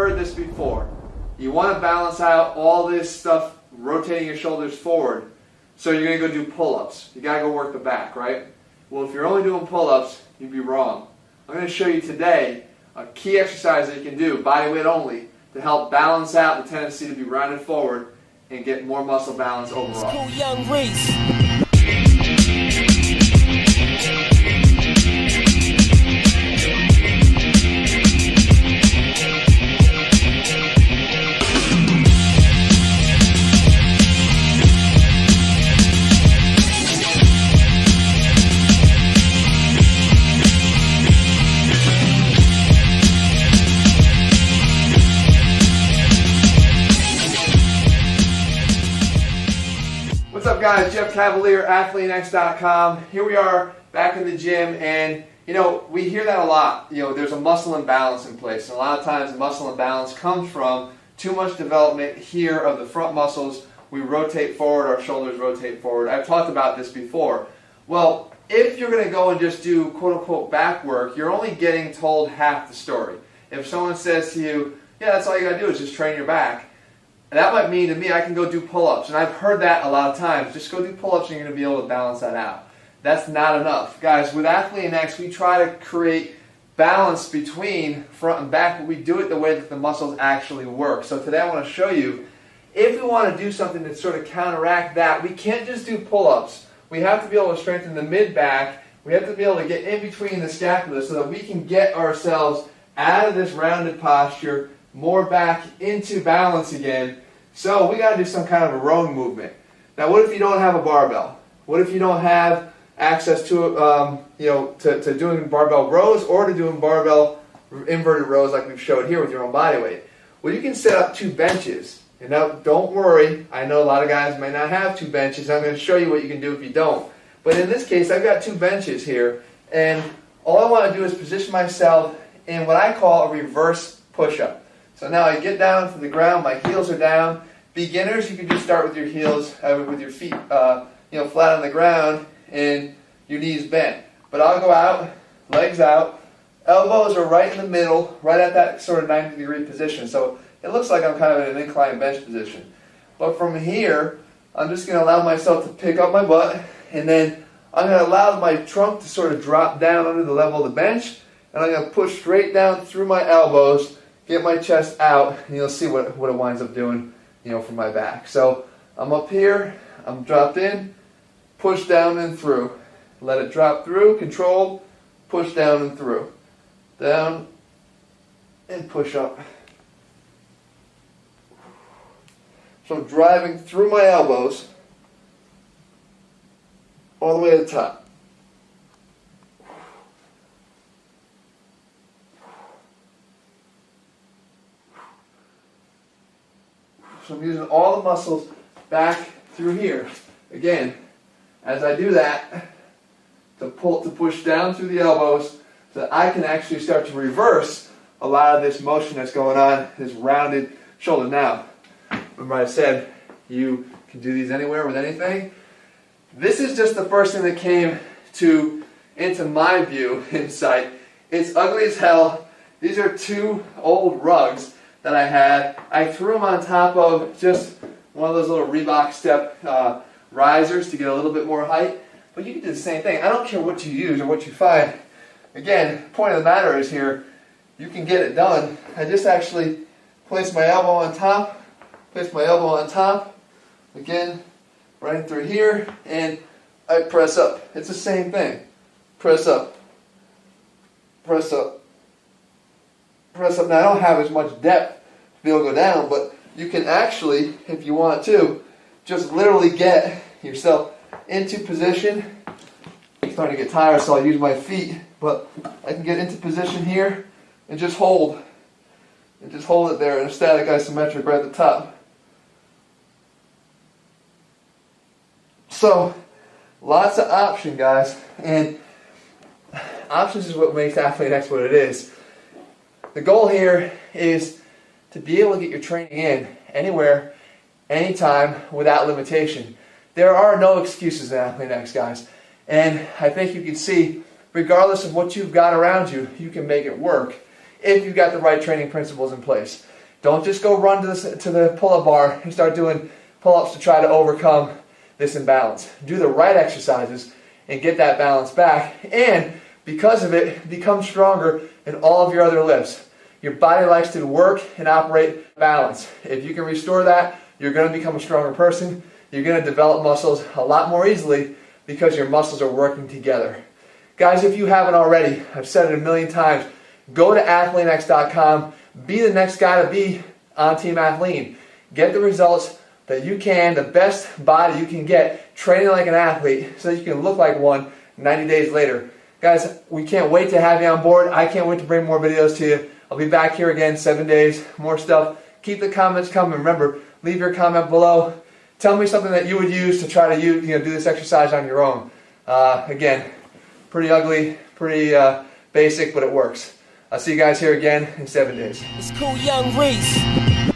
heard this before. You want to balance out all this stuff, rotating your shoulders forward. So you're going to go do pull-ups. You got to go work the back, right? Well, if you're only doing pull-ups, you'd be wrong. I'm going to show you today a key exercise that you can do, body weight only, to help balance out the tendency to be rounded forward and get more muscle balance overall. What's up, guys? Jeff Cavalier, LyaonG.com. Here we are back in the gym, and you know, we hear that a lot. You know, there's a muscle imbalance in place, and a lot of times the muscle imbalance comes from too much development here of the front muscles. We rotate forward, our shoulders rotate forward. I've talked about this before. Well, if you're going to go and just do quote-unquote back work, you're only getting told half the story. If someone says to you, yeah, that's all you got to do is just train your back, that might mean to me I can go do pull-ups, and I've heard that a lot of times. Just go do pull-ups and you're going to be able to balance that out. That's not enough. Guys, with LyaonG, we try to create balance between front and back, but we do it the way that the muscles actually work. So today I want to show you, if we want to do something to sort of counteract that, we can't just do pull-ups. We have to be able to strengthen the mid-back. We have to be able to get in between the scapula so that we can get ourselves out of this rounded posture, more back into balance again. So we got to do some kind of a rowing movement. Now, what if you don't have a barbell? What if you don't have access to to doing barbell rows or to doing barbell inverted rows like we've showed here with your own body weight? Well, you can set up 2 benches. And now, don't worry. I know a lot of guys may not have 2 benches. I'm going to show you what you can do if you don't. But in this case, I've got 2 benches here, and all I want to do is position myself in what I call a reverse push-up. So now I get down to the ground, my heels are down. Beginners, you can just start with your heels, with your feet flat on the ground and your knees bent. But I'll go out, legs out, elbows are right in the middle, right at that sort of 90-degree position. So it looks like I'm kind of in an inclined bench position. But from here, I'm just going to allow myself to pick up my butt, and then I'm going to allow my trunk to sort of drop down under the level of the bench, and I'm going to push straight down through my elbows, get my chest out, and you'll see what it winds up doing, for my back. So I'm up here, I'm dropped in, push down and through. Let it drop through, controlled, push down and through. Down, and push up. So I'm driving through my elbows, all the way to the top. So I'm using all the muscles back through here. Again, as I do that, to push down through the elbows so that I can actually start to reverse a lot of this motion that's going on, this rounded shoulder. Now, remember I said you can do these anywhere with anything. This is just the first thing that came into my view, insight. It's ugly as hell. These are 2 old rugs that I had. I threw them on top of just one of those little Reebok step risers to get a little bit more height. But you can do the same thing. I don't care what you use or what you find. Again, the point of the matter is here, you can get it done. I just actually place my elbow on top, again, right through here, and I press up. It's the same thing. Press up, press up, press up. Now, I don't have as much depth to be able to go down, but you can actually, if you want to, just literally get yourself into position. I'm starting to get tired, so I'll use my feet, but I can get into position here and just hold. And just hold it there in a static isometric right at the top. So, lots of option, guys, and options is what makes LyaonG what it is. The goal here is to be able to get your training in anywhere, anytime, without limitation. There are no excuses in LyaonG, guys, and I think you can see, regardless of what you've got around you, you can make it work. if you've got the right training principles in place. Don't just go run to the pull-up bar and start doing pull-ups to try to overcome this imbalance. Do the right exercises and get that balance back, and because of it, become stronger in all of your other lifts. Your body likes to work and operate balance. If you can restore that, you're going to become a stronger person. You're going to develop muscles a lot more easily because your muscles are working together. Guys, if you haven't already, I've said it a million times, go to athleanx.com. Be the next guy to be on Team Athlean. Get the results that you can, the best body you can get, training like an athlete so that you can look like one 90 days later. Guys, we can't wait to have you on board. I can't wait to bring more videos to you. I'll be back here again 7 days, more stuff. Keep the comments coming. Remember, leave your comment below. Tell me something that you would use to try to do this exercise on your own. Again, pretty ugly, pretty basic, but it works. I'll see you guys here again in 7 days. It's cool, young Reese.